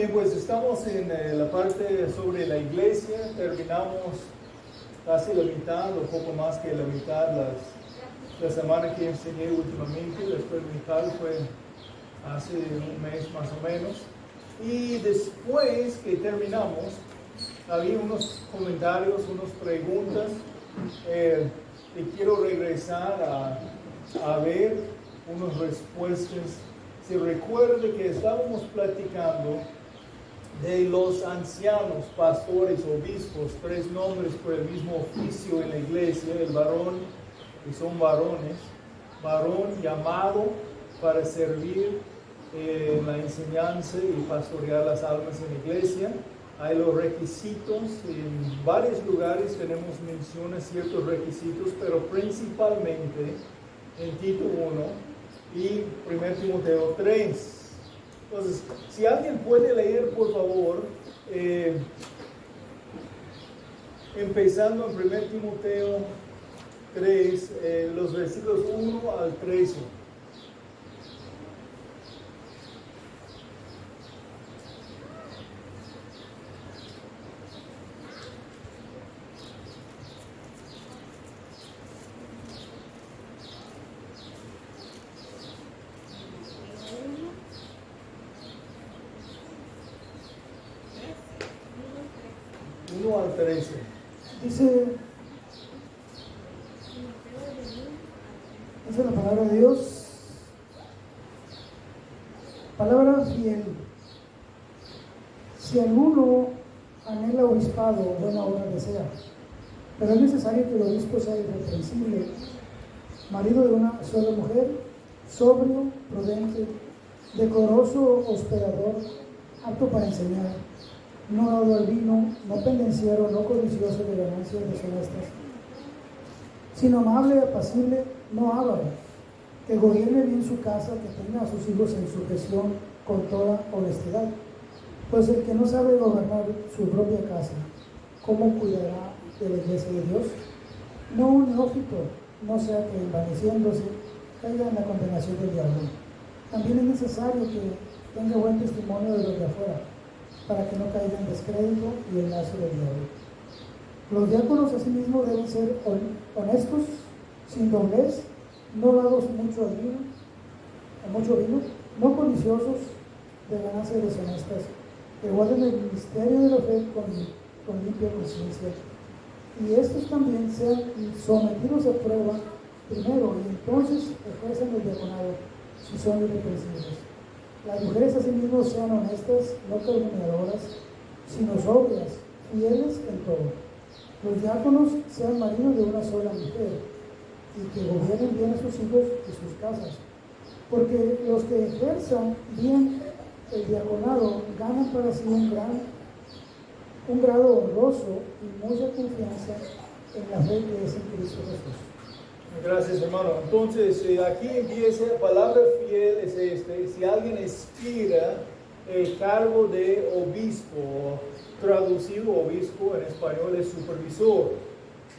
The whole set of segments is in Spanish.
Bien, pues estamos en la parte sobre la iglesia. Terminamos casi la mitad, o poco más que la mitad, la semana que enseñé últimamente. Después la mitad fue hace un mes más o menos. Y después que terminamos, había unos comentarios, unas preguntas. Y quiero regresar a ver unas respuestas. Se recuerde que estábamos platicando de los ancianos, pastores, obispos, tres nombres por el mismo oficio en la iglesia, el varón, y son varones, varón llamado para servir en la enseñanza y pastorear las almas en la iglesia. Hay los requisitos, en varios lugares tenemos mención a ciertos requisitos, pero principalmente en Tito 1 y 1 Timoteo 3. Entonces, si alguien puede leer, por favor, empezando en 1 Timoteo 3, los versículos 1 al 13. Al 13. Dice la palabra de Dios, palabra fiel. Si alguno anhela obispado, buena obra desea, pero es necesario que el obispo sea irreprensible, marido de una sola mujer, sobrio, prudente, decoroso, hospedador, apto para enseñar, no dado al vino, no pendenciero, no codicioso de ganancias deshonestas, sino amable, apacible, no avaro, que gobierne bien su casa, que tenga a sus hijos en sujeción con toda honestidad. Pues el que no sabe gobernar su propia casa, ¿cómo cuidará de la iglesia de Dios? No un neófito, no sea que envaneciéndose caiga en la condenación del diablo. También es necesario que tenga buen testimonio de los de afuera, para que no caiga en descrédito y el lazo del diablo. Los diáconos asimismo deben ser honestos, sin doblez, no dados mucho vino, no codiciosos de ganancias deshonestas, que guarden el ministerio de la fe con limpia conciencia. Y estos también sean sometidos a prueba primero, y entonces ejerzan el diaconado, si son irreprensibles. Las mujeres asimismo sean honestas, no calumniadoras, sino sobrias, fieles en todo. Los diáconos sean maridos de una sola mujer, y que gobiernen bien a sus hijos y sus casas. Porque los que ejerzan bien el diaconado ganan para sí un grado honroso y mucha confianza en la fe que es en Cristo Jesús. Gracias, hermano. Entonces, aquí empieza, palabra fiel es si alguien aspira el cargo de obispo, traducido obispo en español es supervisor,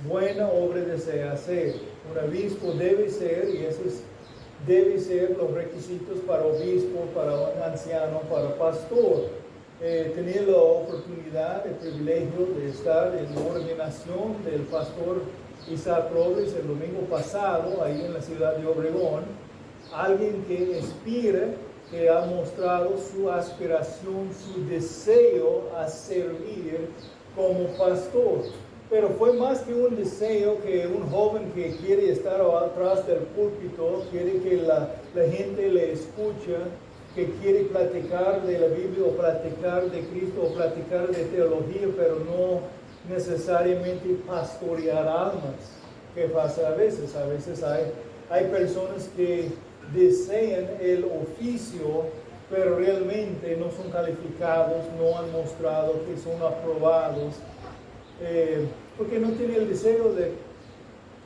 buena obra desea hacer. Un obispo debe ser, y esos deben ser los requisitos para obispo, para un anciano, para pastor. Tenía la oportunidad, el privilegio de estar en la ordenación del pastor Isaac Robles el domingo pasado, ahí en la ciudad de Obregón. Alguien que aspira, que ha mostrado su aspiración, su deseo a servir como pastor. Pero fue más que un deseo, que un joven que quiere estar atrás del púlpito, quiere que la gente le escuche, que quiere platicar de la Biblia o platicar de Cristo o platicar de teología, pero no necesariamente pastorear almas. ¿Qué pasa a veces? A veces hay personas que desean el oficio, pero realmente no son calificados, no han mostrado que son aprobados, porque no tienen el deseo de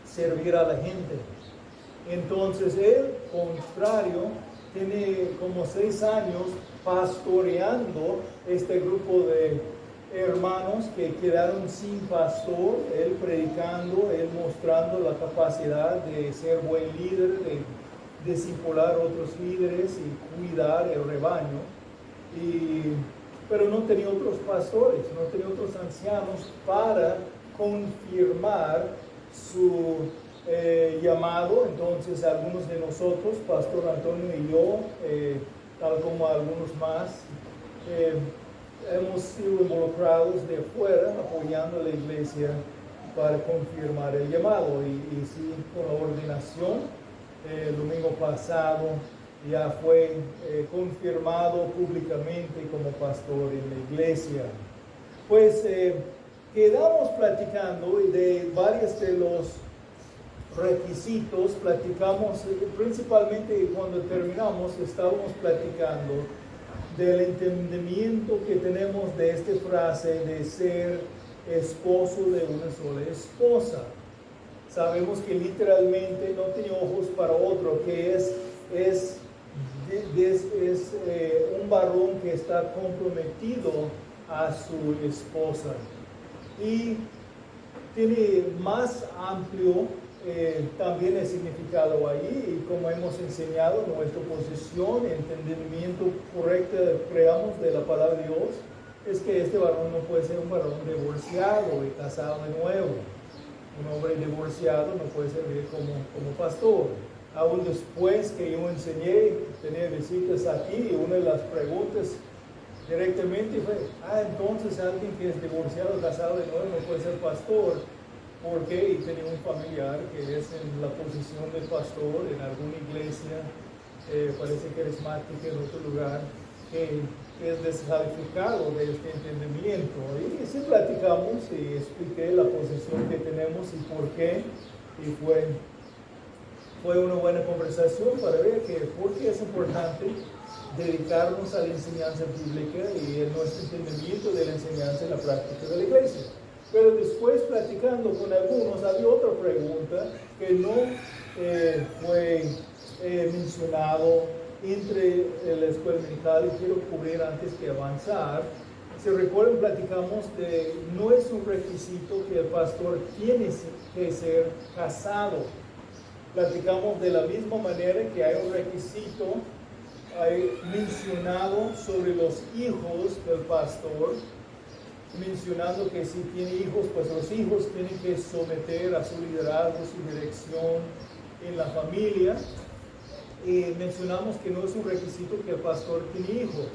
servir a la gente. Entonces él, contrario, tiene como 6 años pastoreando este grupo de hermanos que quedaron sin pastor, él predicando, él mostrando la capacidad de ser buen líder, de discipular a otros líderes y cuidar el rebaño. Y pero no tenía otros pastores, no tenía otros ancianos para confirmar su llamado. Entonces algunos de nosotros, Pastor Antonio y yo, tal como algunos más, hemos sido involucrados de afuera apoyando a la iglesia para confirmar el llamado. Y sí, con la ordenación, el domingo pasado ya fue confirmado públicamente como pastor en la iglesia. Pues quedamos platicando de varios de los requisitos, platicamos principalmente cuando terminamos, estábamos platicando del entendimiento que tenemos de esta frase de ser esposo de una sola esposa. Sabemos que literalmente no tiene ojos para otro, que es un varón que está comprometido a su esposa. Y tiene más amplio también el significado ahí, y como hemos enseñado, nuestra posición, entendimiento correcto, creamos de la palabra de Dios, es que este varón no puede ser un varón divorciado y casado de nuevo. Un hombre divorciado no puede servir como pastor. Aún después que yo enseñé, tenía visitas aquí, y una de las preguntas directamente fue, entonces alguien que es divorciado, casado de nuevo, no puede ser pastor. ¿Por qué? Y tenía un familiar que es en la posición de pastor en alguna iglesia, parece carismática en otro lugar, que es descalificado de este entendimiento. Y sí platicamos y expliqué la posición que tenemos y por qué. Y fue una buena conversación para ver por qué es importante dedicarnos a la enseñanza bíblica y en nuestro entendimiento de la enseñanza en la práctica de la iglesia. Pero después, platicando con algunos, había otra pregunta que no fue mencionado entre la escuela militar, y quiero cubrir antes que avanzar. Si recuerdan, platicamos de no es un requisito que el pastor tiene que ser casado. Platicamos de la misma manera que hay un requisito mencionado sobre los hijos del pastor, mencionando que si tiene hijos, pues los hijos tienen que someter a su liderazgo, su dirección en la familia. Y mencionamos que no es un requisito que el pastor tiene hijos,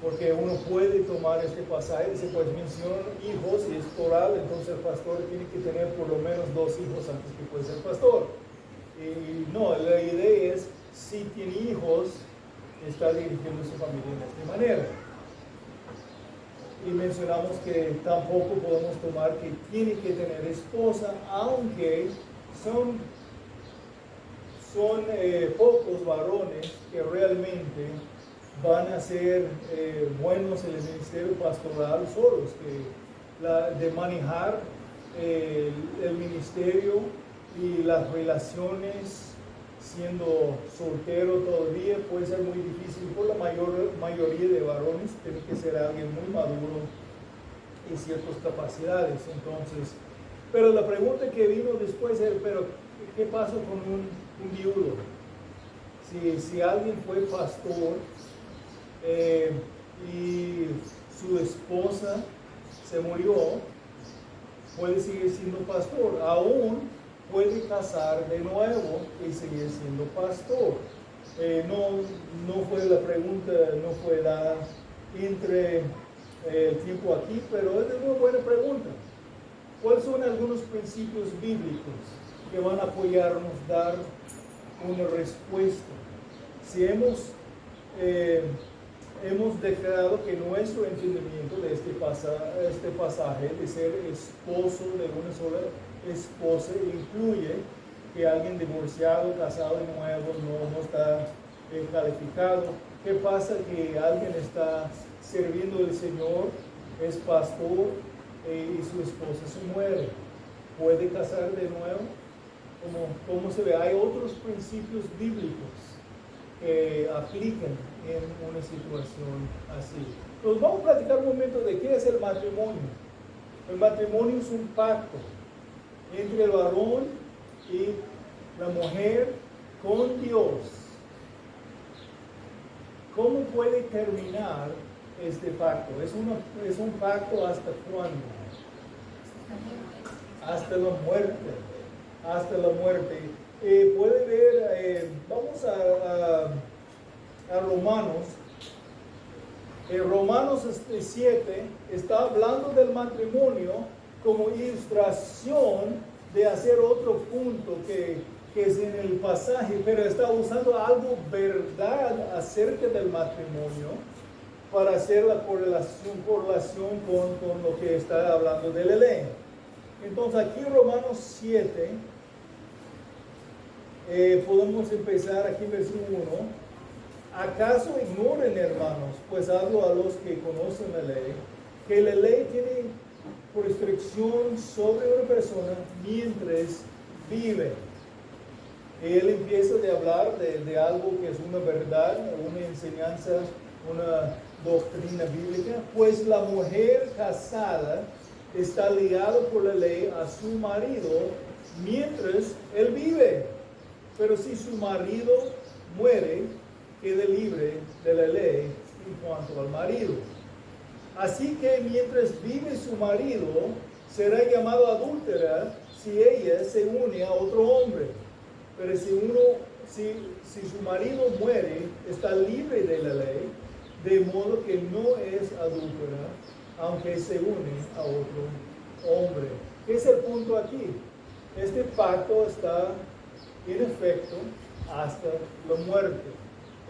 porque uno puede tomar este pasaje y dice, pues menciona hijos y es plural, entonces el pastor tiene que tener por lo menos 2 hijos antes que puede ser pastor. Y no, la idea es, si tiene hijos, está dirigiendo su familia de esta manera. Y mencionamos que tampoco podemos tomar que tiene que tener esposa, aunque son pocos varones que realmente van a ser buenos en el ministerio pastoral solos, de manejar el ministerio y las relaciones siendo soltero todavía puede ser muy difícil por la mayoría de varones. Tiene que ser alguien muy maduro y ciertas capacidades. Entonces, pero la pregunta que vino después es, pero ¿qué pasa con un viudo? Si alguien fue pastor y su esposa se murió, puede seguir siendo pastor, aún puede casar de nuevo y seguir siendo pastor. No fue la pregunta, no fue dada entre el tiempo aquí, pero es una buena pregunta. ¿Cuáles son algunos principios bíblicos que van a apoyarnos a dar una respuesta? Si hemos declarado que nuestro entendimiento de este pasaje de ser esposo de una sola esposa incluye que alguien divorciado, casado de nuevo, no está calificado. ¿Qué pasa que alguien está sirviendo al Señor, es pastor y su esposa se muere? ¿Puede casar de nuevo? ¿Cómo se ve? Hay otros principios bíblicos que aplican en una situación así. Entonces vamos a platicar un momento de qué es el matrimonio. El matrimonio es un pacto entre el varón y la mujer con Dios. ¿Cómo puede terminar este pacto? Es un pacto hasta cuándo? Hasta la muerte. Hasta la muerte. Puede ver, vamos a Romanos. Romanos 7 está hablando del matrimonio como ilustración de hacer otro punto que es en el pasaje, pero está usando algo verdad acerca del matrimonio para hacer la correlación con lo que está hablando de la ley. Entonces aquí Romanos 7, podemos empezar aquí en versículo 1. ¿Acaso ignoren, hermanos, pues hablo a los que conocen la ley, que la ley tiene restricción sobre una persona mientras vive? Él empieza a hablar de algo que es una verdad, una enseñanza, una doctrina bíblica, pues la mujer casada está ligada por la ley a su marido mientras él vive. Pero si su marido muere, queda libre de la ley en cuanto al marido. Así que mientras vive su marido, será llamado adúltera si ella se une a otro hombre. Pero si su marido muere, está libre de la ley, de modo que no es adúltera, aunque se une a otro hombre. ¿Qué es el punto aquí? Este pacto está en efecto hasta la muerte.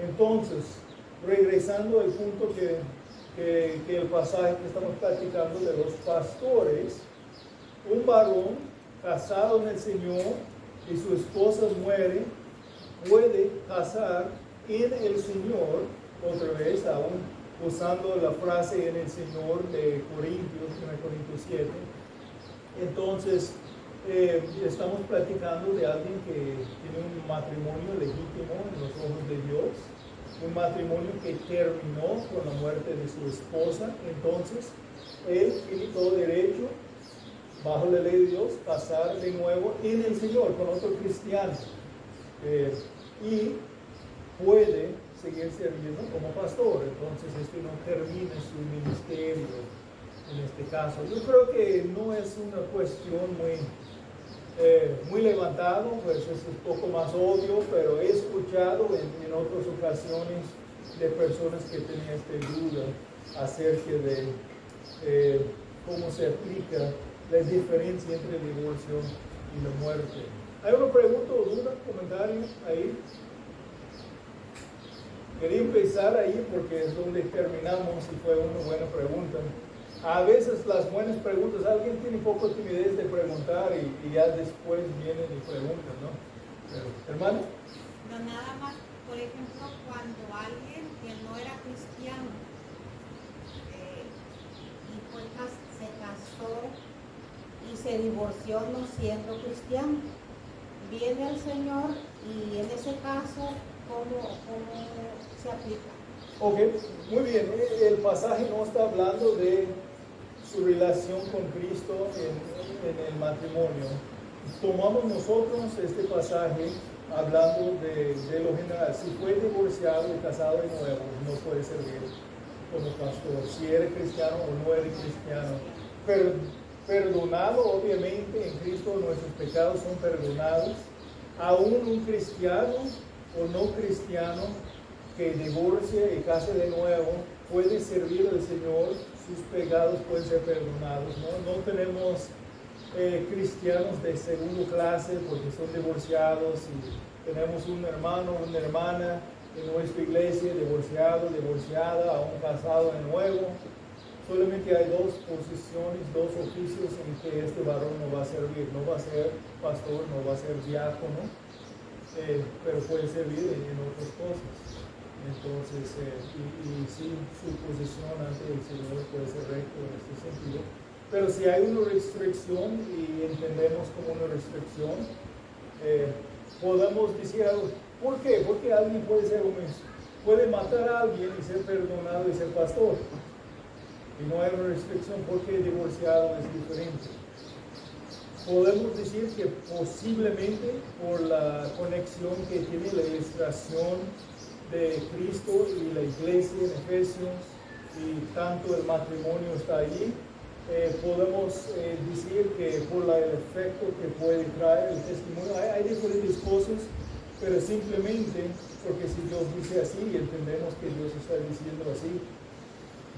Entonces, regresando al punto que el pasaje que estamos platicando de los pastores, un varón casado en el Señor y su esposa muere, puede casar en el Señor, otra vez aún usando la frase en el Señor de Corintios, 1 Corintios 7. Entonces, estamos platicando de alguien que tiene un matrimonio legítimo en los ojos de Dios, un matrimonio que terminó con la muerte de su esposa. Entonces, él tiene todo derecho, bajo la ley de Dios, casar de nuevo en el Señor con otro cristiano, y puede seguir sirviendo como pastor. Entonces, no termina su ministerio en este caso. Yo creo que no es una cuestión muy levantado, pues es un poco más obvio, pero he escuchado en otras ocasiones de personas que tenían esta duda acerca de cómo se aplica la diferencia entre el divorcio y la muerte. ¿Hay una pregunta o duda, comentario ahí? Quería empezar ahí porque es donde terminamos y fue una buena pregunta. A veces las buenas preguntas, alguien tiene poco timidez de preguntar y ya después vienen y preguntan, ¿no? Pero, hermano. No, nada más, por ejemplo, cuando alguien que no era cristiano y pues se casó y se divorció no siendo cristiano, viene el Señor y en ese caso, ¿cómo se aplica? Ok, muy bien. El pasaje no está hablando de su relación con Cristo en el matrimonio. Tomamos nosotros este pasaje hablando de lo general. Si fue divorciado y casado de nuevo, no puede servir como pastor. Si era cristiano o no era cristiano. Pero perdonado, obviamente, en Cristo nuestros pecados son perdonados. Aún un cristiano o no cristiano que divorcie y case de nuevo puede servir al Señor, sus pecados pueden ser perdonados. No tenemos cristianos de segunda clase porque son divorciados, y tenemos un hermano o una hermana en nuestra iglesia divorciado, divorciada, aún casado de nuevo. Solamente hay dos posiciones, dos oficios en que este varón no va a servir. No va a ser pastor, no va a ser diácono, pero puede servir en otras cosas. Entonces, y sí, su posición ante el Señor puede ser recto en este sentido. Pero si hay una restricción y entendemos como una restricción, podemos decir algo. ¿Por qué? Porque alguien puede ser honesto, puede matar a alguien y ser perdonado y ser pastor. Y no hay una restricción porque el divorciado es diferente. Podemos decir que posiblemente por la conexión que tiene la ilustración de Cristo y la iglesia en Efesios, y tanto el matrimonio está allí, podemos decir que por el efecto que puede traer el testimonio, hay diferentes cosas, pero simplemente porque si Dios dice así y entendemos que Dios está diciendo así,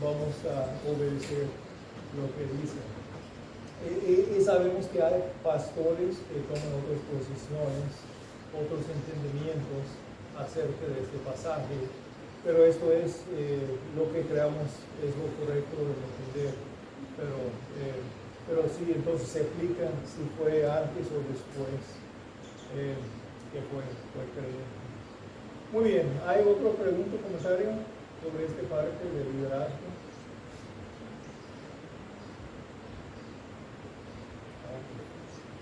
vamos a obedecer lo que dice. Y sabemos que hay pastores que toman otras posiciones, otros entendimientos acerca de este pasaje, pero esto es lo que creamos es lo correcto de entender. Pero sí, entonces se explica si fue antes o después que fue creyente. Muy bien, ¿hay otra pregunta o comentario sobre esta parte del liderazgo?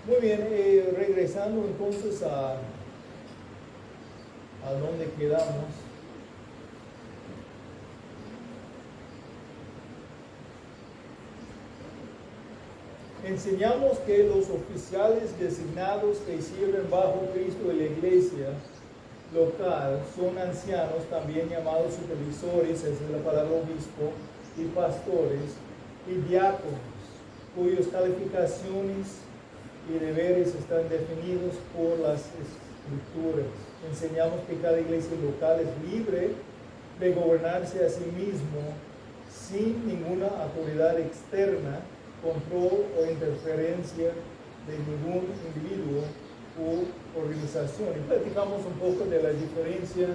Muy bien, regresando entonces a donde quedamos. Enseñamos que los oficiales designados que sirven bajo Cristo en la iglesia local son ancianos, también llamados supervisores, esa es la palabra obispo, y pastores, y diáconos, cuyas calificaciones y deberes están definidos por las escrituras. Enseñamos que cada iglesia local es libre de gobernarse a sí mismo sin ninguna autoridad externa, control o interferencia de ningún individuo u organización. Y platicamos un poco de la diferencia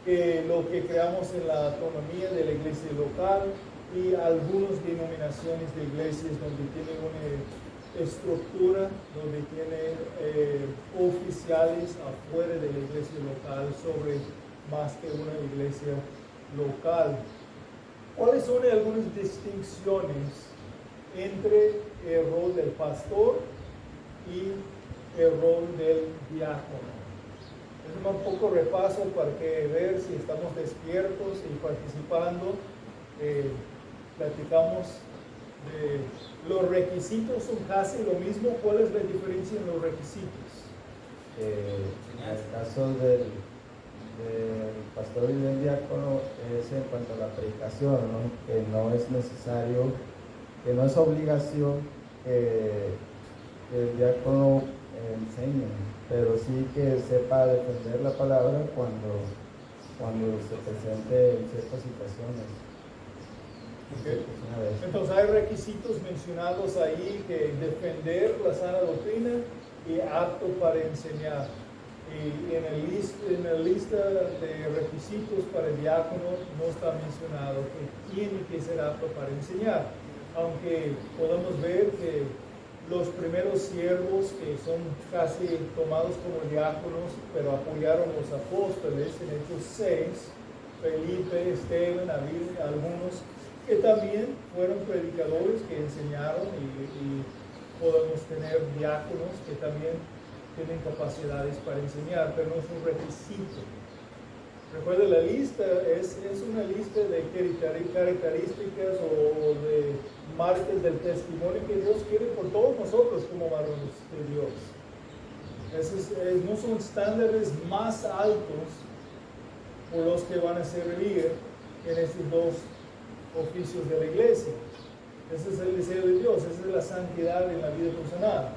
que lo que creamos en la autonomía de la iglesia local y algunas denominaciones de iglesias donde tienen una estructura, donde tiene oficiales afuera de la iglesia local sobre más que una iglesia local. ¿Cuáles son algunas distinciones entre el rol del pastor y el rol del diácono? Es un poco repaso para que ver si estamos despiertos y participando. Platicamos de los requisitos, son casi lo mismo. ¿Cuál es la diferencia en los requisitos? En el caso del pastor y del diácono es en cuanto a la predicación, ¿no? Que no es necesario, que no es obligación que el diácono enseñe, pero sí que sepa defender la palabra cuando se presente en ciertas situaciones. Okay. Entonces hay requisitos mencionados ahí, que defender la sana doctrina y apto para enseñar. Y en la lista de requisitos para el diácono no está mencionado que tiene que ser apto para enseñar, aunque podemos ver que los primeros siervos que son casi tomados como diáconos, pero apoyaron los apóstoles en Hechos 6, Felipe, Esteban, algunos que también fueron predicadores que enseñaron, y podemos tener diáconos que también tienen capacidades para enseñar, pero no es un requisito. Recuerda, la lista es una lista de características o de marcas del testimonio que Dios quiere por todos nosotros como varones de Dios. No son estándares más altos por los que van a servir en estos dos oficios de la iglesia. Ese es el deseo de Dios, esa es la santidad en la vida personal.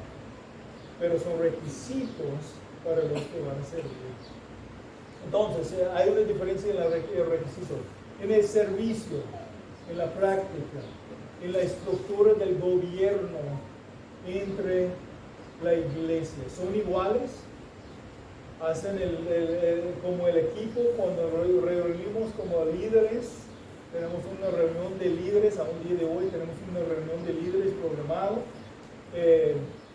Pero son requisitos para los que van a servir. Entonces, hay una diferencia en el requisito, en el servicio, en la práctica, en la estructura del gobierno entre la iglesia. ¿Son iguales? Hacen como el equipo cuando reunimos como líderes. Tenemos una reunión de líderes, a un día de hoy tenemos una reunión de líderes programado,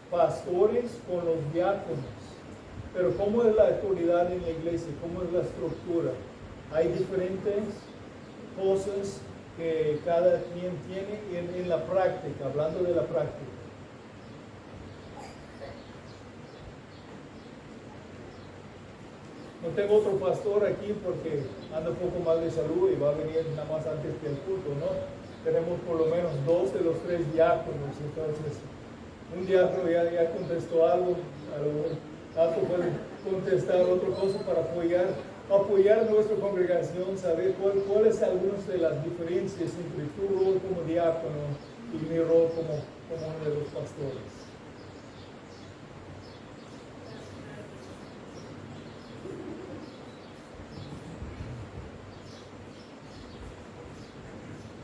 pastores con los diáconos. Pero ¿cómo es la autoridad en la iglesia? ¿Cómo es la estructura? Hay diferentes cosas que cada quien tiene en la práctica, hablando de la práctica. No tengo otro pastor aquí porque anda un poco mal de salud y va a venir nada más antes que el culto, ¿no? Tenemos por lo menos 2 de los 3 diáconos, entonces un diácono ya contestó algo puede contestar otra cosa para apoyar apoyar a nuestra congregación, saber cuáles algunas de las diferencias entre tu rol como diácono y mi rol como uno de los pastores.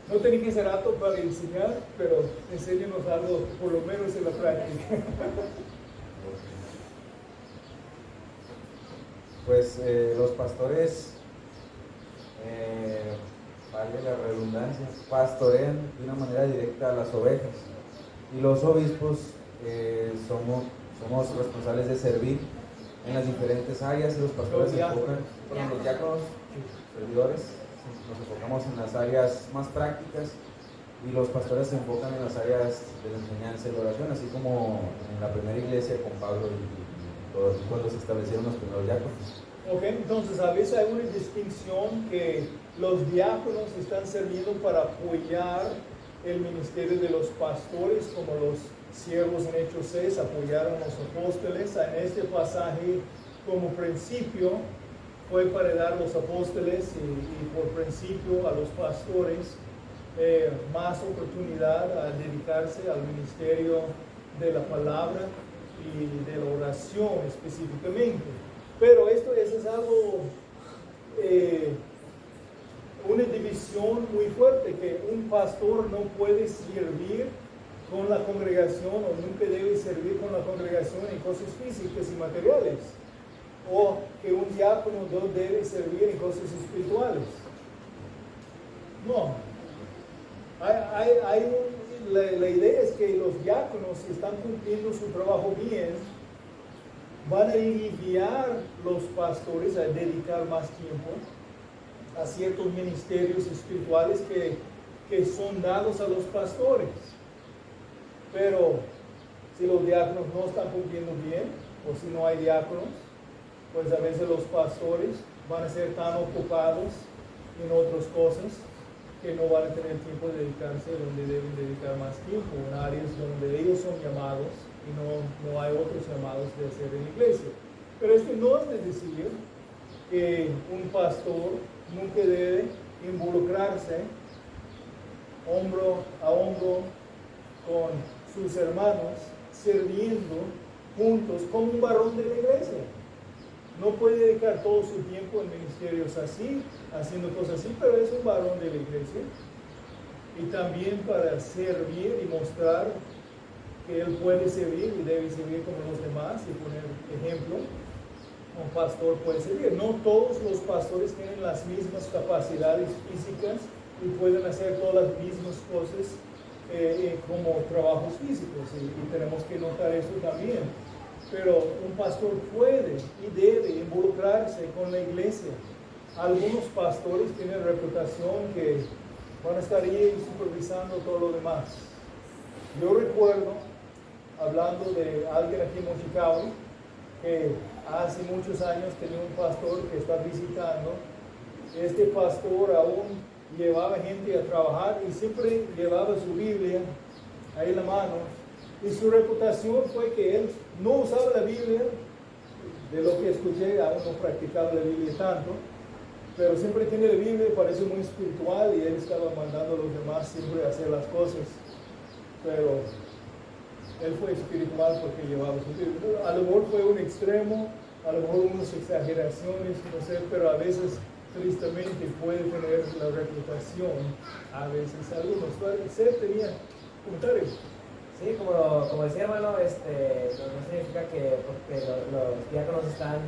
No tiene que ser apto para enseñar, pero enséñanos algo, por lo menos en la práctica. Pues los pastores, vale la redundancia, pastorean de una manera directa a las ovejas. Y los obispos somos responsables de servir en las diferentes áreas y los pastores se enfocan, bueno, los diáconos, servidores, nos enfocamos en las áreas más prácticas y los pastores se enfocan en las áreas de la enseñanza y la oración, así como en la primera iglesia con Pablo y cuando se establecieron los primeros diáconos. Ok, entonces a veces hay una distinción que los diáconos están sirviendo para apoyar el ministerio de los pastores, como los siervos en Hechos 6 apoyaron a los apóstoles. En este pasaje, como principio, fue para dar a los apóstoles y por principio a los pastores más oportunidad a dedicarse al ministerio de la palabra y de la oración específicamente. Pero esto es algo, una división muy fuerte, que un pastor no puede servir con la congregación o nunca debe servir con la congregación en cosas físicas y materiales, o que un diácono no debe servir en cosas espirituales. No. La idea es que los diáconos, si están cumpliendo su trabajo bien, van a guiar los pastores a dedicar más tiempo a ciertos ministerios espirituales que son dados a los pastores. Pero si los diáconos no están cumpliendo bien, o si no hay diáconos, pues a veces los pastores van a ser tan ocupados en otras cosas que no van a tener tiempo de dedicarse donde deben dedicar más tiempo, en áreas donde ellos son llamados y no hay otros llamados de hacer en la iglesia. Pero esto no es de decir que un pastor nunca debe involucrarse hombro a hombro con sus hermanos, sirviendo juntos como un varón de la iglesia. No puede dedicar todo su tiempo en ministerios así, haciendo cosas así, pero es un varón de la iglesia. Y también para servir y mostrar que él puede servir y debe servir como los demás y poner ejemplo. Un pastor puede servir. No todos los pastores tienen las mismas capacidades físicas y pueden hacer todas las mismas cosas como trabajos físicos, y tenemos que notar eso también. Pero un pastor puede y debe involucrarse con la iglesia. Algunos pastores tienen reputación que van a estar ahí supervisando todo lo demás. Yo recuerdo, hablando de alguien aquí en Mochicawi, que hace muchos años tenía un pastor que está visitando. Este pastor aún llevaba gente a trabajar y siempre llevaba su Biblia ahí en la mano. Y su reputación fue que él no usaba la Biblia, de lo que escuché, aún no practicaba la Biblia tanto, pero siempre tiene la Biblia, parece muy espiritual, y él estaba mandando a los demás siempre a hacer las cosas. Pero él fue espiritual porque llevaba su Biblia. A lo mejor fue un extremo, a lo mejor unas exageraciones, no sé, pero a veces tristemente puede tener la reputación, a veces algunos. Usted tenía comentarios. Sí, como decía hermano, no significa que porque los diáconos están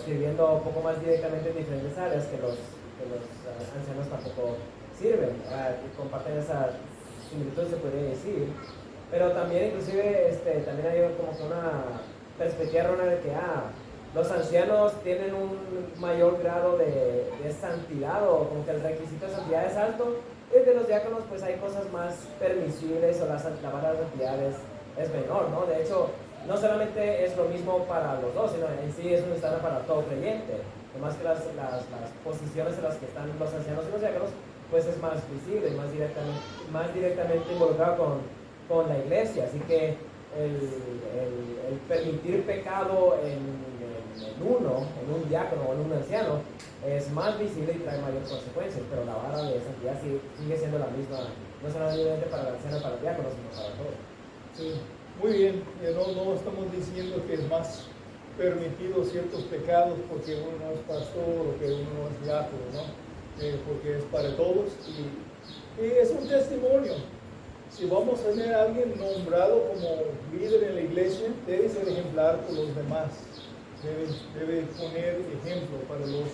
sirviendo un poco más directamente en diferentes áreas que los ancianos tampoco sirven, comparten esa similitud, se podría decir, pero también inclusive también hay como que una perspectiva errónea de que los ancianos tienen un mayor grado de santidad, o como que el requisito de santidad es alto. Y de los diáconos pues hay cosas más permisibles, o la vara de santidad es menor, ¿no? De hecho, no solamente es lo mismo para los dos, sino en sí es un estándar para todo creyente. Además que las posiciones en las que están los ancianos y los diáconos pues es más visible, más directamente involucrado con la iglesia. Así que el permitir pecado en en un diácono o en un anciano, es más visible y trae mayor consecuencia, pero la vara de santidad sigue siendo la misma, no solamente para el anciano y para el diácono, sino para todos. Sí, muy bien. No estamos diciendo que es más permitido ciertos pecados porque uno no es pastor o que uno no es diácono, ¿no? Porque es para todos y es un testimonio. Si vamos a tener a alguien nombrado como líder en la iglesia, debe ser ejemplar por los demás. Debe poner ejemplo para los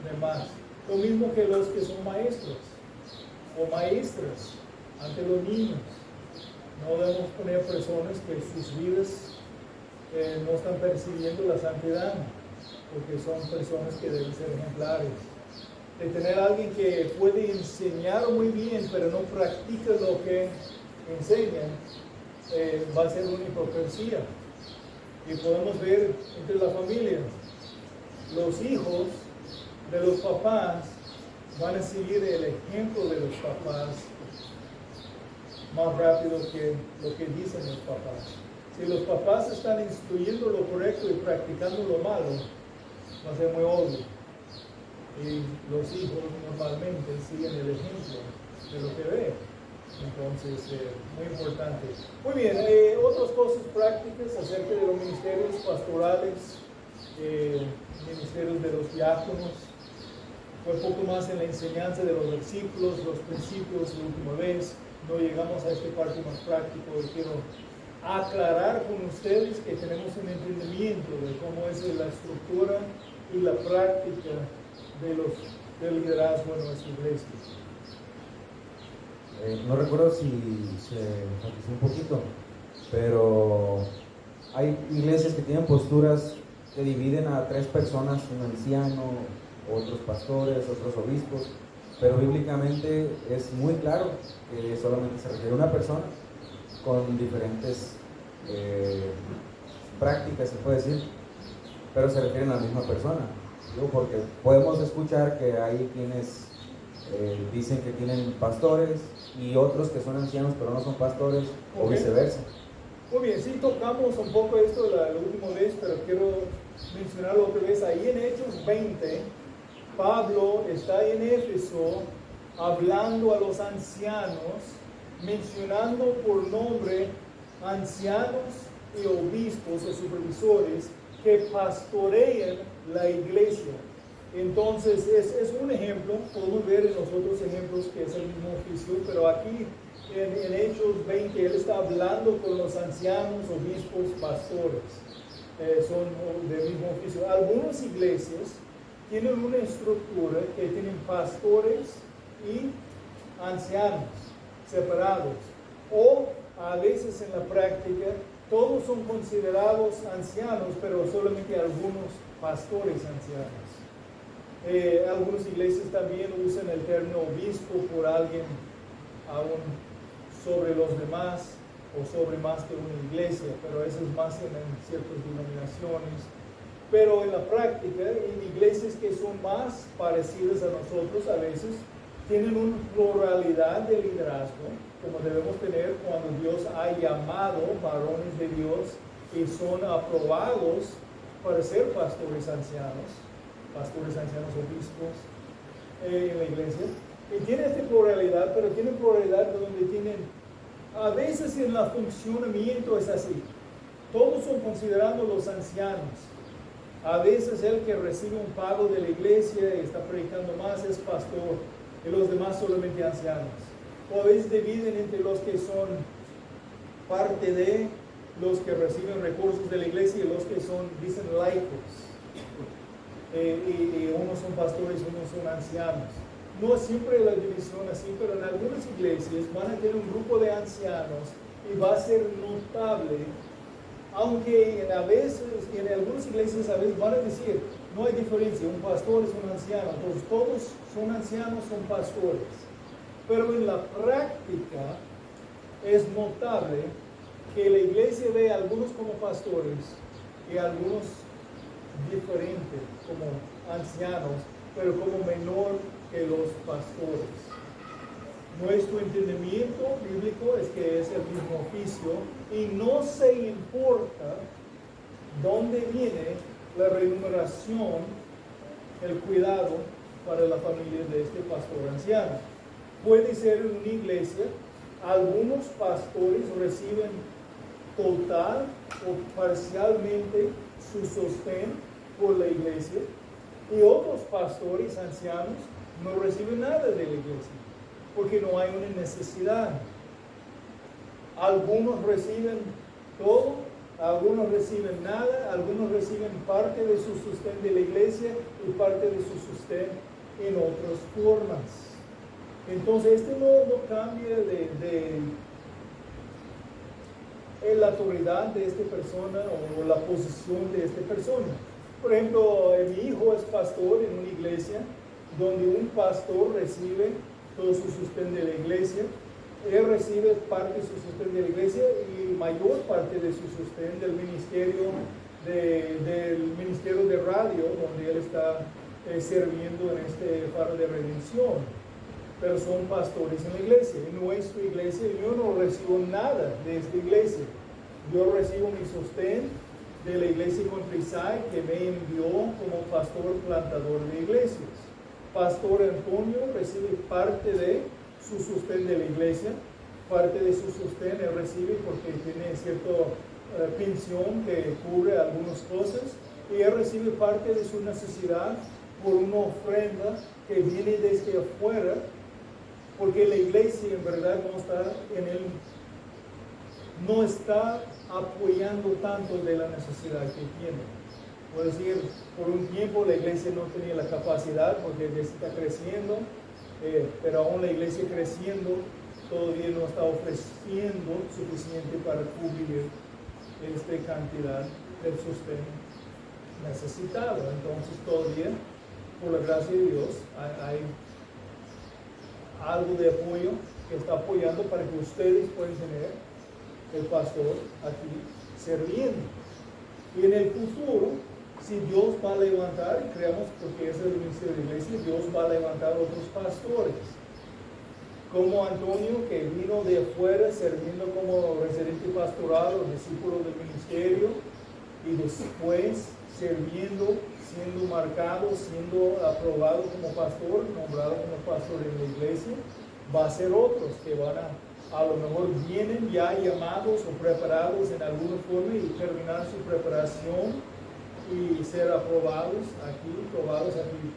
demás. Lo mismo que los que son maestros o maestras ante los niños. No debemos poner personas que sus vidas no están percibiendo la santidad, porque son personas que deben ser ejemplares. De tener a alguien que puede enseñar muy bien, pero no practica lo que enseña, va a ser una hipocresía. Y podemos ver entre la familia, los hijos de los papás van a seguir el ejemplo de los papás más rápido que lo que dicen los papás. Si los papás están instruyendo lo correcto y practicando lo malo, va a ser muy obvio. Y los hijos normalmente siguen el ejemplo de lo que ven. Entonces, muy importante. Muy bien, otras cosas prácticas acerca de los ministerios pastorales, ministerios de los diáconos. Fue poco más en la enseñanza de los versículos, los principios la última vez. No llegamos a esta parte más práctico. Quiero aclarar con ustedes que tenemos un entendimiento de cómo es la estructura y la práctica del liderazgo en nuestra iglesia. No recuerdo si se enfatizó un poquito, pero hay iglesias que tienen posturas que dividen a 3 personas, un anciano, otros pastores, otros obispos, pero bíblicamente es muy claro que solamente se refiere a una persona con diferentes prácticas, se puede decir, pero se refieren a la misma persona. Digo, porque podemos escuchar que hay quienes dicen que tienen pastores y otros que son ancianos pero no son pastores, o viceversa. Muy bien, sí tocamos un poco esto la última vez, pero quiero mencionarlo otra vez. Ahí en Hechos 20, Pablo está en Éfeso hablando a los ancianos, mencionando por nombre ancianos y obispos o supervisores que pastorean la iglesia. Entonces es un ejemplo, podemos ver en los otros ejemplos que es el mismo oficio, pero aquí en Hechos 20 él está hablando con los ancianos, obispos, pastores, son del mismo oficio. Algunas iglesias tienen una estructura que tienen pastores y ancianos separados, o a veces en la práctica todos son considerados ancianos, pero solamente algunos pastores ancianos. Algunas iglesias también usan el término obispo por alguien aún sobre los demás o sobre más que una iglesia, pero eso es más en ciertas denominaciones. Pero en la práctica, en iglesias que son más parecidas a nosotros a veces, tienen una pluralidad de liderazgo, como debemos tener cuando Dios ha llamado varones de Dios que son aprobados para ser pastores ancianos obispos en la iglesia. Y tiene esta pluralidad, pero tiene pluralidad donde tienen, a veces en el funcionamiento es así. Todos son considerando los ancianos. A veces el que recibe un pago de la iglesia y está predicando más es pastor, y los demás solamente ancianos. O a veces dividen entre los que son parte de, los que reciben recursos de la iglesia y los que son, dicen, laicos. Y unos son pastores, unos son ancianos. No es siempre la división así, pero en algunas iglesias van a tener un grupo de ancianos y va a ser notable, aunque en algunas iglesias a veces van a decir, no hay diferencia, un pastor es un anciano, entonces todos son ancianos, son pastores. Pero en la práctica es notable que la iglesia ve a algunos como pastores y a algunos diferentes como ancianos, pero como menor que los pastores. Nuestro entendimiento bíblico es que es el mismo oficio y no se importa dónde viene la remuneración, el cuidado para la familia de este pastor anciano. Puede ser en una iglesia, algunos pastores reciben total o parcialmente su sostén por la iglesia y otros pastores ancianos no reciben nada de la iglesia porque no hay una necesidad. Algunos reciben todo, algunos reciben nada, algunos reciben parte de su sostén de la iglesia y parte de su sostén en otras formas. Entonces, este no cambia de la autoridad de esta persona o la posición de esta persona. Por ejemplo, mi hijo es pastor en una iglesia donde un pastor recibe todo su sostén de la iglesia. Él recibe parte de su sostén de la iglesia y mayor parte de su sostén del ministerio de radio, donde él está sirviendo en este faro de redención. Pero son pastores en la iglesia. En nuestra iglesia yo no recibo nada de esta iglesia. Yo recibo mi sostén de la iglesia Countryside que me envió como pastor plantador de iglesias. Pastor Antonio recibe parte de su sostén de la iglesia, parte de su sostén él recibe porque tiene cierta pensión que cubre algunas cosas y él recibe parte de su necesidad por una ofrenda que viene desde afuera, porque la iglesia en verdad no está apoyando tanto de la necesidad que tiene. Puedo decir, por un tiempo la iglesia no tenía la capacidad porque está creciendo, pero aún la iglesia creciendo todavía no está ofreciendo suficiente para cubrir esta cantidad del sostén necesitado. Entonces todavía, por la gracia de Dios, hay algo de apoyo que está apoyando para que ustedes puedan tener el pastor aquí sirviendo. Y en el futuro, si Dios va a levantar, y creamos porque es el ministerio de la iglesia, Dios va a levantar otros pastores. Como Antonio, que vino de afuera sirviendo como residente pastoral o discípulo del ministerio, y después sirviendo, siendo marcado, siendo aprobado como pastor, nombrado como pastor en la iglesia, va a ser otros que van a lo mejor vienen ya llamados o preparados en alguna forma y terminar su preparación y ser aprobados aquí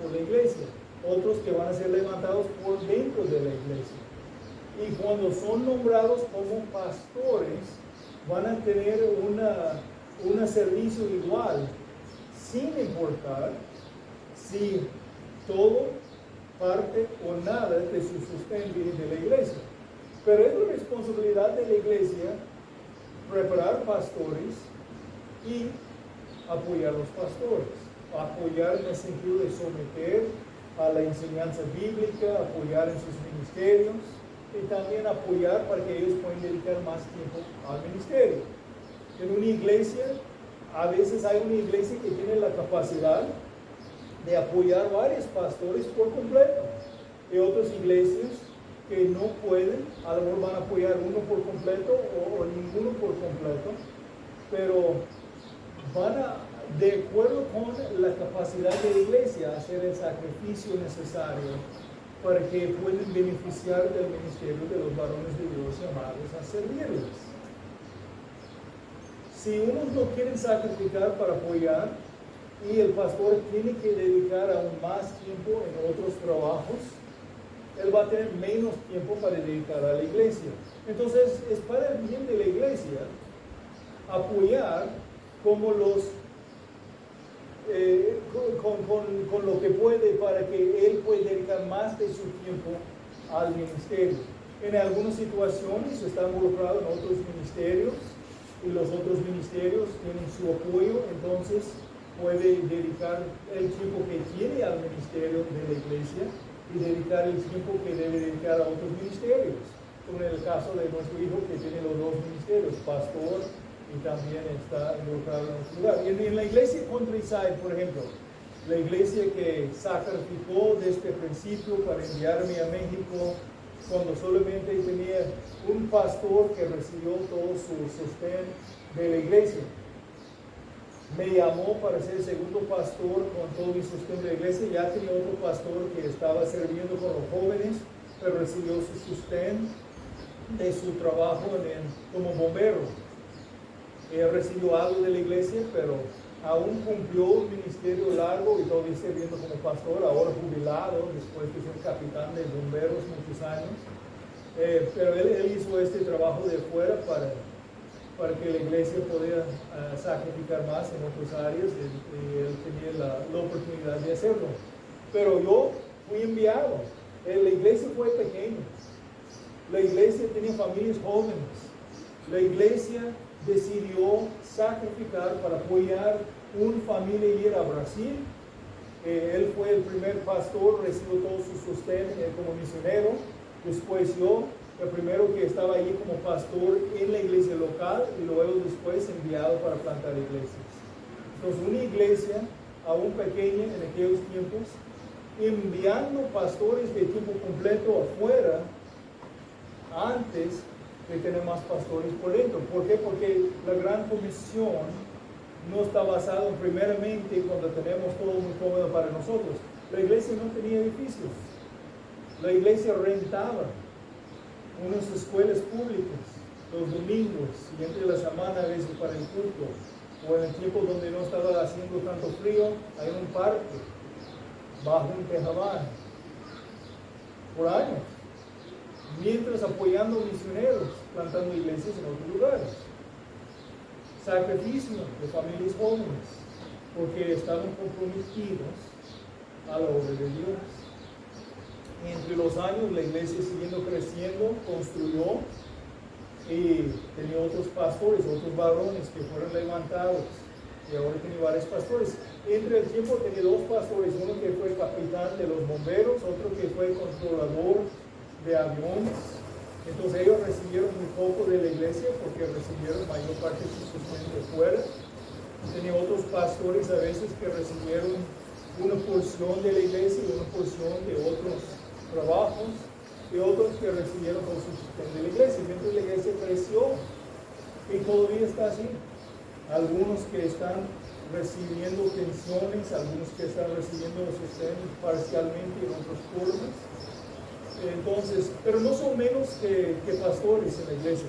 por la iglesia. Otros que van a ser levantados por dentro de la iglesia. Y cuando son nombrados como pastores, van a tener un servicio igual, sin importar si todo, parte o nada de su sustento viene de la iglesia. Pero es la responsabilidad de la iglesia preparar pastores y apoyar a los pastores. Apoyar en el sentido de someter a la enseñanza bíblica, apoyar en sus ministerios y también apoyar para que ellos puedan dedicar más tiempo al ministerio. En una iglesia, a veces hay una iglesia que tiene la capacidad de apoyar varios pastores por completo. Y otras iglesias que no pueden, a lo mejor van a apoyar uno por completo o ninguno por completo, pero van a, de acuerdo con la capacidad de la iglesia, hacer el sacrificio necesario para que puedan beneficiar del ministerio de los varones de Dios llamados a servirles. Si unos no quieren sacrificar para apoyar y el pastor tiene que dedicar aún más tiempo en otros trabajos, él va a tener menos tiempo para dedicar a la iglesia. Entonces, es para el bien de la iglesia apoyar como con lo que puede para que él pueda dedicar más de su tiempo al ministerio. En algunas situaciones está involucrado en otros ministerios y los otros ministerios tienen su apoyo, entonces puede dedicar el tiempo que tiene al ministerio de la iglesia y dedicar el tiempo que debe dedicar a otros ministerios, como en el caso de nuestro hijo que tiene los dos ministerios, pastor y también está involucrado en otro lugar. Y en la iglesia Countryside, por ejemplo, la iglesia que sacrificó desde el principio para enviarme a México, cuando solamente tenía un pastor que recibió todo su sostén de la iglesia. me llamó para ser segundo pastor con todo mi sustento de la iglesia. Ya tenía otro pastor que estaba sirviendo con los jóvenes, pero recibió su sustento de su trabajo como bombero. Él recibió algo de la iglesia, pero aún cumplió un ministerio largo y todavía sirviendo como pastor, ahora jubilado, después de ser capitán de bomberos muchos años. Pero él hizo este trabajo de fuera para que la iglesia pudiera sacrificar más en otras áreas y él tenía la oportunidad de hacerlo. Pero yo fui enviado. La iglesia fue pequeña. La iglesia tenía familias jóvenes. La iglesia decidió sacrificar para apoyar una familia y ir a Brasil. Él fue el primer pastor, recibió todo su sustento como misionero. Después yo, el primero que estaba allí como pastor en la iglesia local y luego después enviado para plantar iglesias. Entonces una iglesia aún pequeña en aquellos tiempos, enviando pastores de tiempo completo afuera antes de tener más pastores por dentro. ¿Por qué? Porque la gran comisión no está basada primeramente cuando tenemos todo muy cómodo para nosotros. La iglesia no tenía edificios. La iglesia rentaba unas escuelas públicas los domingos y entre la semana a veces para el culto, o en el tiempo donde no estaba haciendo tanto frío, hay un parque bajo un tejabán por años, mientras apoyando misioneros, plantando iglesias en otros lugares. Sacrificio de familias jóvenes, porque estaban comprometidos a la obra de Dios. Entre los años la iglesia siguiendo creciendo, construyó y tenía otros pastores, otros varones que fueron levantados y ahora tiene varios pastores. Entre el tiempo tenía dos pastores, uno que fue capitán de los bomberos, otro que fue controlador de aviones. Entonces ellos recibieron muy poco de la iglesia porque recibieron mayor parte de su sustento de fuera. Tenía otros pastores a veces que recibieron una porción de la iglesia y una porción de otros trabajos y otros que recibieron todo su sustento de la iglesia. Mientras la iglesia creció y todavía está así. Algunos que están recibiendo pensiones, algunos que están recibiendo sustento parcialmente en otras formas. Entonces, pero no son menos que pastores en la iglesia,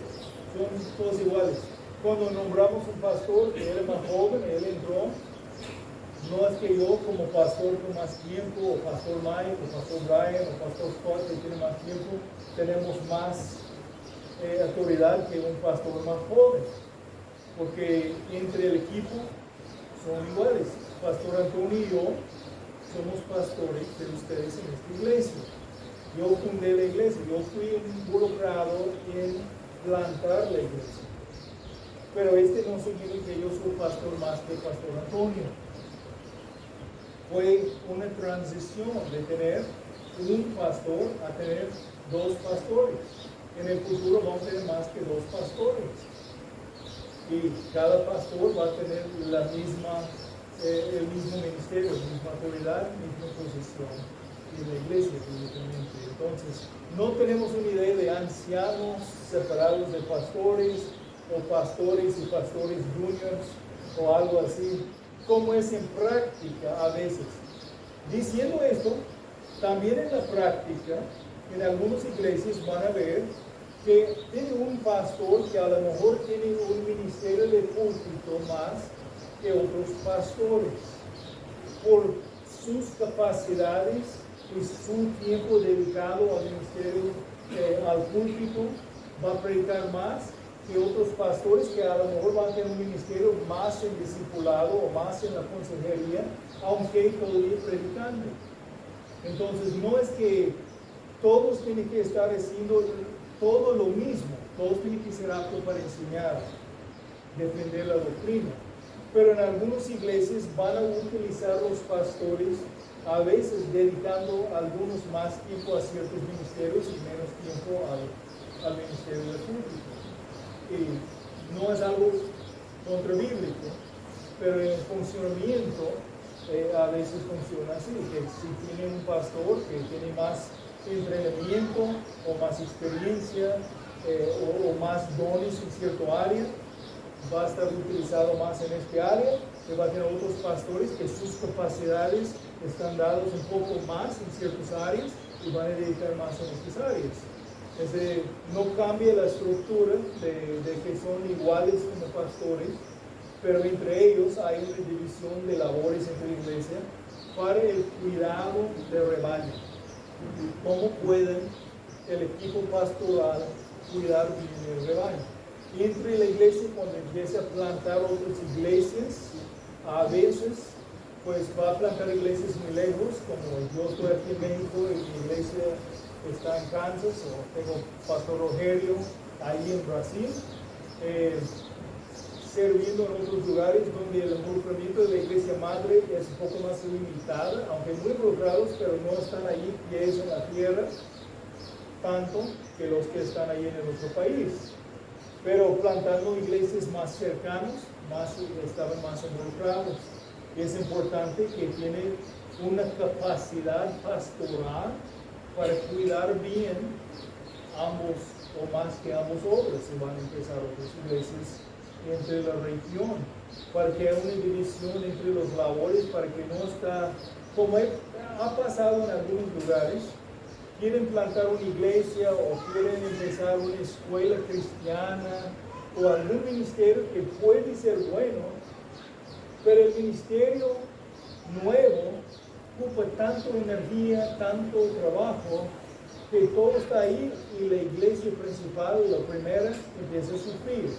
son todos iguales. Cuando nombramos un pastor que era más joven, él entró, no es que yo como pastor con más tiempo, o pastor Mike, o pastor Brian, o pastor Scott que tiene más tiempo, tenemos más autoridad que un pastor más joven, porque entre el equipo son iguales. Pastor Antonio y yo somos pastores de ustedes en esta iglesia. Yo fundé la iglesia, yo fui involucrado en plantar la iglesia. Pero este no significa que yo soy pastor más que pastor Antonio. Fue una transición de tener un pastor a tener dos pastores. En el futuro vamos a tener más que dos pastores. Y cada pastor va a tener el mismo ministerio, la misma autoridad, la misma posición en la iglesia, evidentemente. Entonces, no tenemos una idea de ancianos separados de pastores, o pastores y pastores juniors, o algo así, como es en práctica a veces. Diciendo esto, también en la práctica, en algunas iglesias van a ver que tiene un pastor que a lo mejor tiene un ministerio de púlpito más que otros pastores, por sus capacidades y su tiempo dedicado al ministerio, al púlpito, va a predicar más que otros pastores que a lo mejor van a tener un ministerio más en discipulado o más en la consejería, aunque todavía predicando. Entonces no es que todos tienen que estar haciendo todo lo mismo, todos tienen que ser aptos para enseñar, defender la doctrina. Pero en algunas iglesias van a utilizar los pastores a veces dedicando algunos más tiempo a ciertos ministerios y menos tiempo al ministerio del púlpito. Y no es algo contrabíblico, pero en el funcionamiento a veces funciona así, que si tiene un pastor que tiene más entrenamiento o más experiencia o más dones en cierto área, va a estar utilizado más en este área, y va a tener otros pastores que sus capacidades están dados un poco más en ciertas áreas y van a dedicar más en estas áreas. No cambia la estructura de que son iguales como pastores, pero entre ellos hay una división de labores entre la iglesia para el cuidado del rebaño. ¿Cómo pueden el equipo pastoral cuidar bien el rebaño? Y entre la iglesia, cuando empiece a plantar otras iglesias, a veces pues va a plantar iglesias muy lejos, como yo estoy aquí en México y mi iglesia está en Kansas, o tengo Pastor Rogelio ahí en Brasil, serviendo en otros lugares donde el involucramiento de la iglesia madre es un poco más limitada, aunque muy involucrados, pero no están ahí pies en la tierra, tanto que los que están ahí en nuestro país. Pero plantando iglesias más cercanas, estaban más involucrados. Y es importante que tienen una capacidad pastoral para cuidar bien ambos o más que ambos obras. Se van a empezar otras iglesias entre la región, para que haya una división entre los labores, para que no está, como ha pasado en algunos lugares, quieren plantar una iglesia o quieren empezar una escuela cristiana o algún ministerio que puede ser bueno, pero el ministerio nuevo ocupa tanto energía, tanto trabajo, que todo está ahí y la iglesia principal, la primera, empieza a sufrir.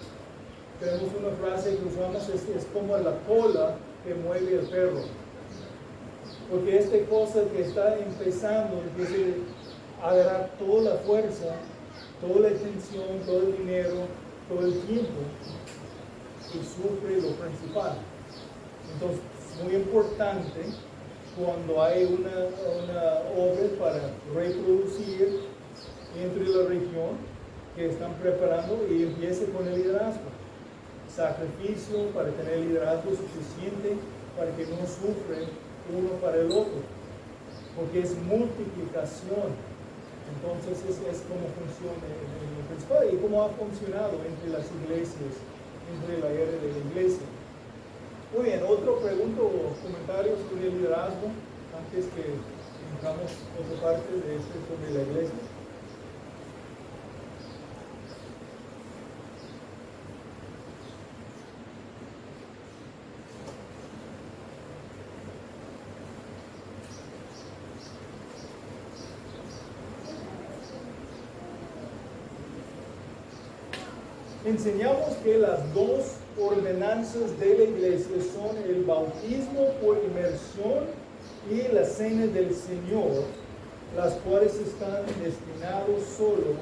Tenemos una frase que usamos, es como la cola que mueve el perro. Porque esta cosa que está empezando empieza a agarrar toda la fuerza, toda la atención, todo el dinero, todo el tiempo, y sufre lo principal. Entonces, es muy importante cuando hay una obra para reproducir entre la región que están preparando y empiece con el liderazgo. Sacrificio para tener liderazgo suficiente para que no sufren uno para el otro, porque es multiplicación. Entonces es como funciona en lo principal y cómo ha funcionado entre las iglesias, entre la era de la iglesia. Muy bien, otro pregunta o comentario sobre el liderazgo antes que entramos a otra parte de sobre la iglesia. Enseñamos que las dos ordenanzas de la iglesia son el bautismo por inmersión y la cena del Señor, las cuales están destinados solo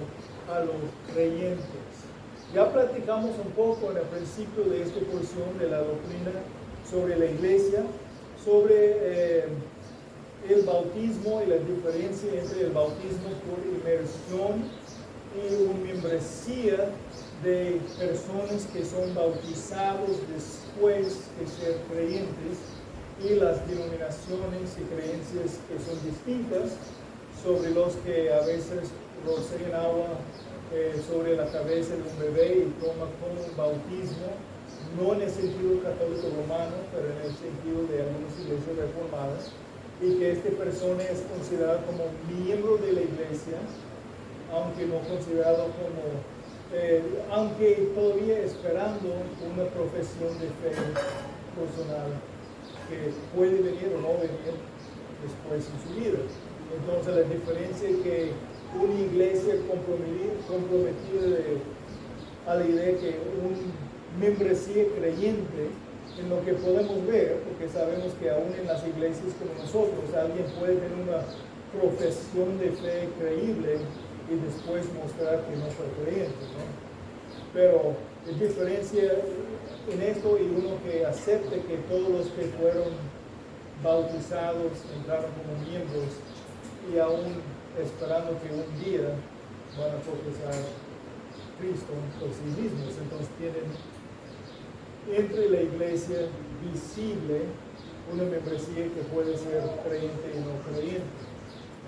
a los creyentes. Ya platicamos un poco en el principio de esta porción de la doctrina sobre la iglesia, sobre el bautismo y la diferencia entre el bautismo por inmersión y una membresía de personas que son bautizados después de ser creyentes, y las denominaciones y creencias que son distintas sobre los que a veces rocian agua sobre la cabeza de un bebé y toma como un bautismo, no en el sentido católico romano, pero en el sentido de algunas iglesias reformadas, y que esta persona es considerada como miembro de la iglesia, aunque no considerado como aunque todavía esperando una profesión de fe personal que puede venir o no venir después en su vida. Entonces la diferencia es que una iglesia comprometida a la idea que un membresía creyente, en lo que podemos ver, porque sabemos que aún en las iglesias como nosotros alguien puede tener una profesión de fe creíble y después mostrar que no fue creyente, ¿no? Pero hay diferencia en esto y uno que acepte que todos los que fueron bautizados entraron como miembros y aún esperando que un día van a profesar Cristo por sí mismos. Entonces tienen entre la iglesia visible una membresía que puede ser creyente y no creyente.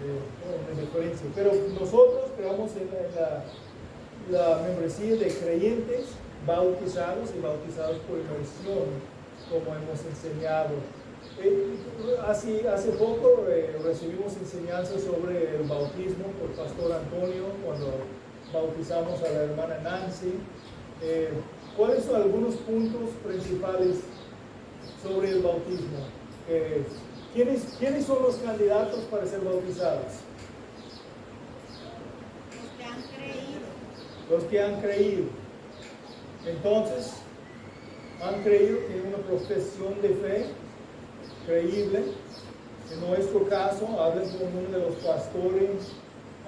Una diferencia, pero nosotros creamos en la membresía de creyentes bautizados y bautizados por inmersión, como hemos enseñado. Hace poco recibimos enseñanza sobre el bautismo por Pastor Antonio cuando bautizamos a la hermana Nancy. ¿Cuáles son algunos puntos principales sobre el bautismo? ¿Quiénes son los candidatos para ser bautizados? Los que han creído. Los que han creído. Entonces, han creído, tienen una profesión de fe creíble. En nuestro caso, hablan con uno de los pastores,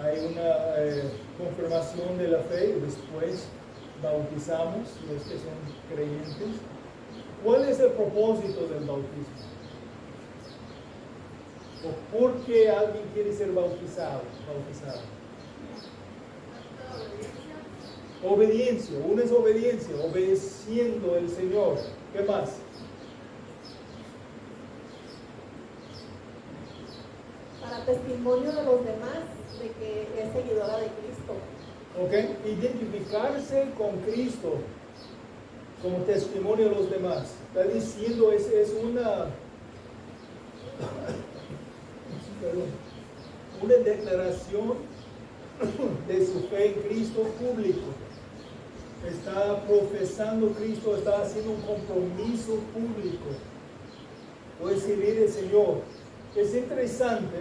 hay una confirmación de la fe y después bautizamos los que son creyentes. ¿Cuál es el propósito del bautismo? ¿O por qué alguien quiere ser bautizado? Obediencia. Una es obediencia, obedeciendo al Señor. ¿Qué más? Para testimonio de los demás de que es seguidora de Cristo. ¿Ok? Identificarse con Cristo como testimonio de los demás. Está diciendo, es una declaración de su fe en Cristo público. Está profesando Cristo, está haciendo un compromiso público. Voy a servir al Señor. Es interesante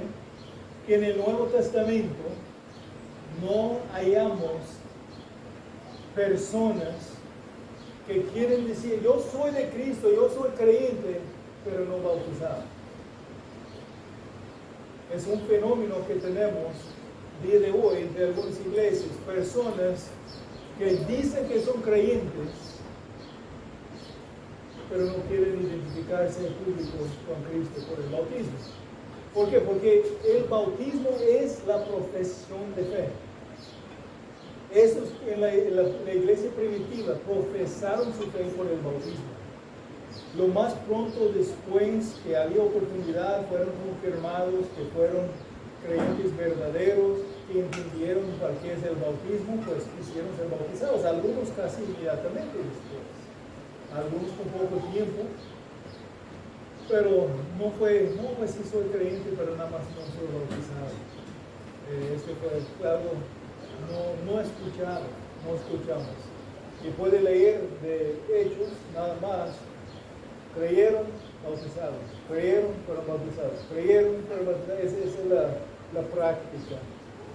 que en el Nuevo Testamento no hallamos personas que quieren decir, yo soy de Cristo, yo soy creyente, pero no bautizado. Es un fenómeno que tenemos día de hoy entre algunas iglesias, personas que dicen que son creyentes, pero no quieren identificarse en público con Cristo por el bautismo. ¿Por qué? Porque el bautismo es la profesión de fe. Eso en la iglesia primitiva profesaron su fe por el bautismo. Lo más pronto después que había oportunidad, fueron confirmados que fueron creyentes verdaderos, que entendieron para qué es el bautismo, pues quisieron ser bautizados. Algunos casi inmediatamente después, algunos con poco tiempo, pero no fue, sí soy creyente, pero nada más no soy bautizado. Fue algo no escuchamos. Y puede leer de Hechos, nada más. Creyeron, bautizados. Creyeron, fueron bautizados. Creyeron, fueron bautizados. Esa es la práctica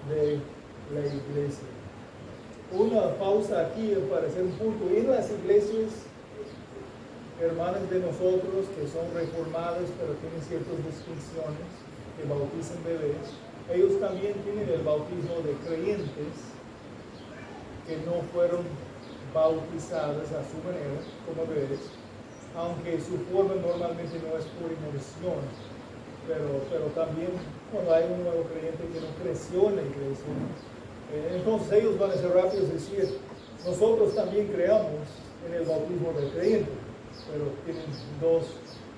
de la iglesia. Una pausa aquí para hacer un punto. En las iglesias, hermanas de nosotros que son reformadas, pero tienen ciertas distinciones, que bautizan bebés, ellos también tienen el bautismo de creyentes que no fueron bautizadas a su manera como bebés, aunque su forma normalmente no es por inmersión, pero también cuando hay un nuevo creyente que no creció en la iglesia, entonces ellos van a ser rápidos a decir, nosotros también creamos en el bautismo del creyente, pero tienen dos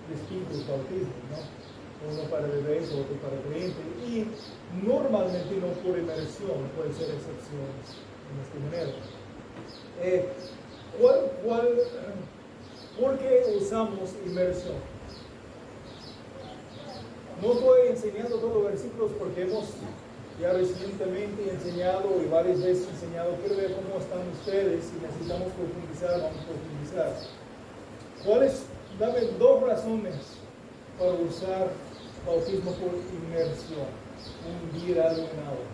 distintos bautismos, ¿no? Uno para bebés, otro para creyentes, y normalmente no por inmersión, puede ser excepciones de esta manera. ¿Por qué usamos inmersión? No estoy enseñando todos los versículos porque hemos ya recientemente enseñado y varias veces enseñado. Quiero ver cómo están ustedes. Si necesitamos profundizar, vamos a profundizar. Dame dos razones para usar bautismo por inmersión, hundir algo en agua.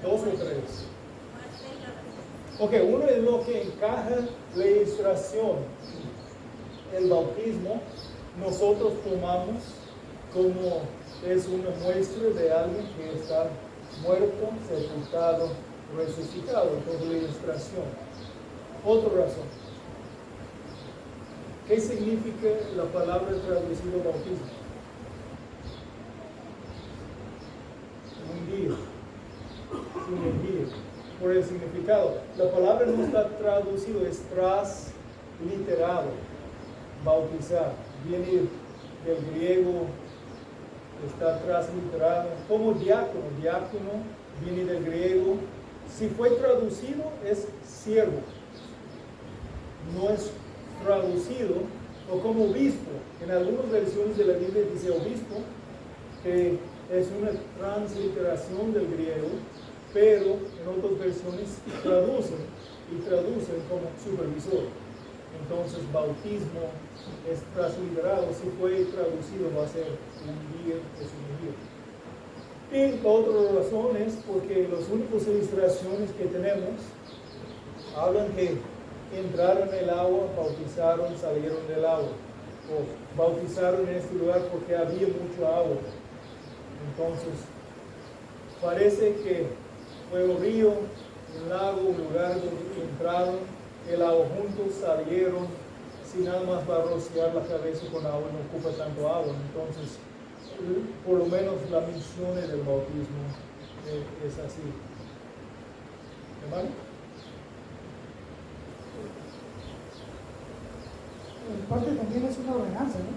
Dos o tres. Ok, uno es lo que encaja la ilustración. El bautismo nosotros tomamos como es una muestra de alguien que está muerto, sepultado, resucitado. Entonces la ilustración. Otra razón. ¿Qué significa la palabra traducido bautismo? Hundir. Sumergir. Por el significado. La palabra no está traducido, es transliterado. Bautizar. Viene del griego, está transliterado. Como diácono. Diácono viene del griego Si fue traducido, es siervo. No es traducido, o como obispo. En algunas versiones de la Biblia dice obispo, que es una transliteración del griego, pero en otras versiones traducen como supervisor. Entonces, bautismo es transliterado. Si fue traducido, va a ser ungir, es ungir. Y la otra razón es porque las únicas ilustraciones que tenemos hablan que entraron en el agua, bautizaron, salieron del agua. O bautizaron en este lugar porque había mucho agua. Entonces, parece que fue un río, un lago, un lugar donde entraron el agua juntos, salieron, si nada más va a rociar la cabeza con agua, no ocupa tanto agua. Entonces, por lo menos la misión del bautismo es así. ¿Hermano? En parte también es una ordenanza, ¿no?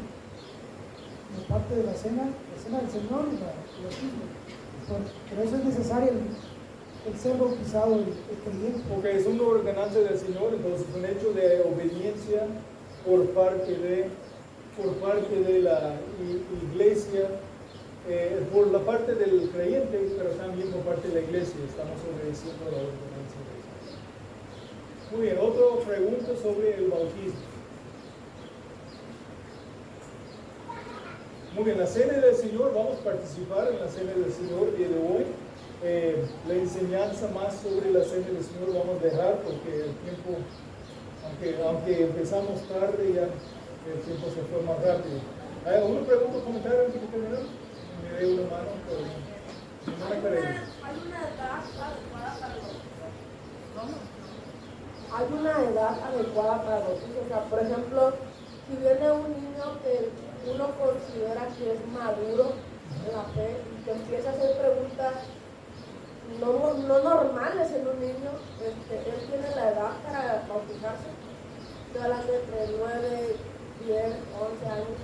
En parte de la cena del Señor y el bautismo. Pero eso es necesario, el ser bautizado, el creyente. Porque es una ordenanza del Señor, entonces un hecho de obediencia por parte de la iglesia, por la parte del creyente, pero también por parte de la iglesia, estamos obedeciendo la ordenanza de Dios. Muy bien, otra pregunta sobre el bautismo. Muy bien, la cena del Señor, vamos a participar en la cena del Señor el día de hoy. La enseñanza más sobre la cena del Señor vamos a dejar porque el tiempo, aunque empezamos tarde, ya el tiempo se fue más rápido. ¿Hay alguna pregunta o comentario antes de terminar? Me dé una mano, pero no me creen. ¿Hay una edad adecuada para los bautizos? ¿Hay una edad adecuada para los bautizos? O sea, por ejemplo, si viene un niño que uno considera que es maduro en la fe y que empieza a hacer preguntas no normales en un niño, él tiene la edad para bautizarse. Estoy hablando entre 9, 10, 11 años.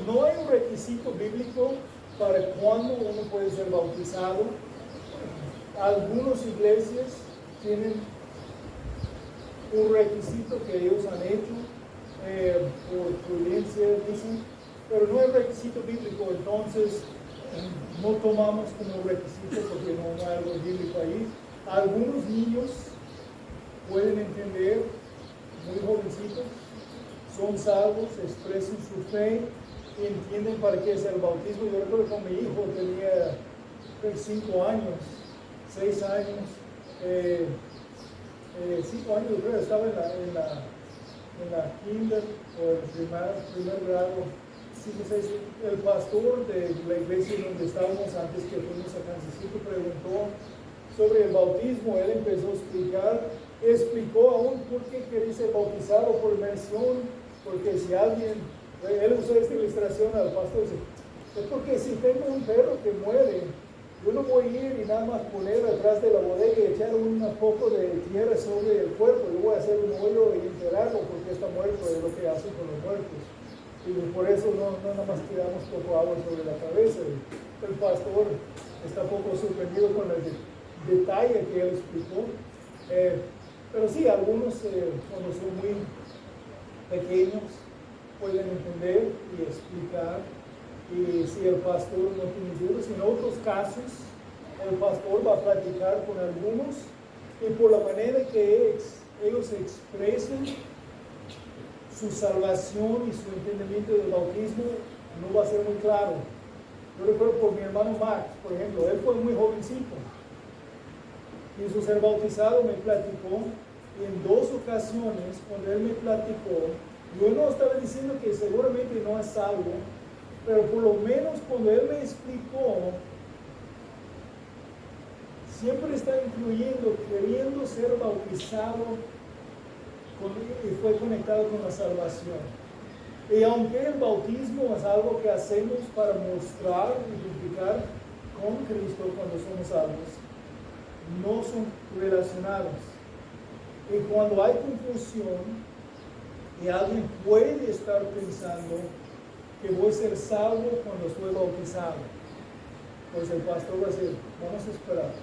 No hay un requisito bíblico para cuándo uno puede ser bautizado. Algunas iglesias tienen un requisito que ellos han hecho por prudencia, dicen, pero no es requisito bíblico, entonces no tomamos como requisito porque no hay algo bíblico ahí. Algunos niños pueden entender, muy jovencitos, son salvos, expresan su fe y entienden para qué es el bautismo. Yo recuerdo cuando mi hijo tenía 5 años, 6 años, 5 años, creo, estaba en la kinder o en primer grado. 5, 6, el pastor de la iglesia donde estábamos antes que fuimos a Kansas City preguntó sobre el bautismo. Él empezó a explicó aún por qué quería ser bautizado por inmersión, porque si alguien, él usó esta ilustración al pastor, dice, es porque si tengo un perro que muere, yo no voy a ir y nada más poner atrás de la bodega y echar un poco de tierra sobre el cuerpo, yo voy a hacer un hoyo y enterrarlo porque está muerto, es lo que hacen con los muertos. Y por eso no nada más tiramos poco agua sobre la cabeza. El pastor está poco sorprendido con el detalle que él explicó. Pero sí, algunos cuando son muy pequeños pueden entender y explicar. Y si el pastor no tiene dudas, en otros casos el pastor va a platicar con algunos y por la manera que ellos expresen su salvación y su entendimiento del bautismo no va a ser muy claro. Yo recuerdo por mi hermano Max, por ejemplo, él fue muy jovencito, quiso ser bautizado, me platicó, y en 2 ocasiones, cuando él me platicó, yo no estaba diciendo que seguramente no es salvo, pero por lo menos cuando él me explicó, siempre está incluyendo, queriendo ser bautizado, y fue conectado con la salvación. Y aunque el bautismo es algo que hacemos para mostrar, identificar con Cristo cuando somos salvos, no son relacionados. Y cuando hay confusión y alguien puede estar pensando que voy a ser salvo cuando estoy bautizado, pues el pastor va a decir, vamos a esperar.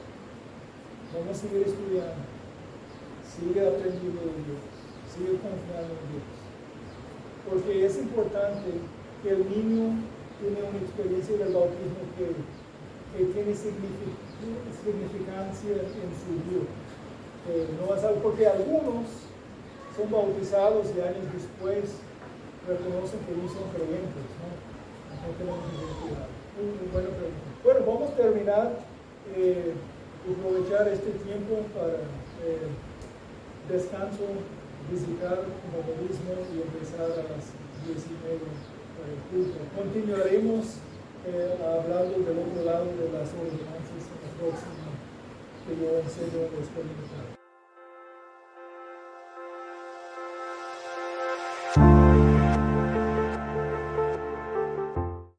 Vamos a seguir estudiando. Sigue aprendiendo de Dios. Sigue confiando en Dios. Porque es importante que el niño tenga una experiencia del bautismo que tiene significancia en su vida. No es algo porque algunos son bautizados y años después reconocen que no son creyentes, ¿no? No tenemos que tener cuidado. Muy buena pregunta. Bueno, vamos a terminar y aprovechar este tiempo para descanso, visitar el budismo y empezar a las 10:30 para el culto. Continuaremos hablando del otro lado de las ordenanzas en la próxima que yo enseño a los comunitarios.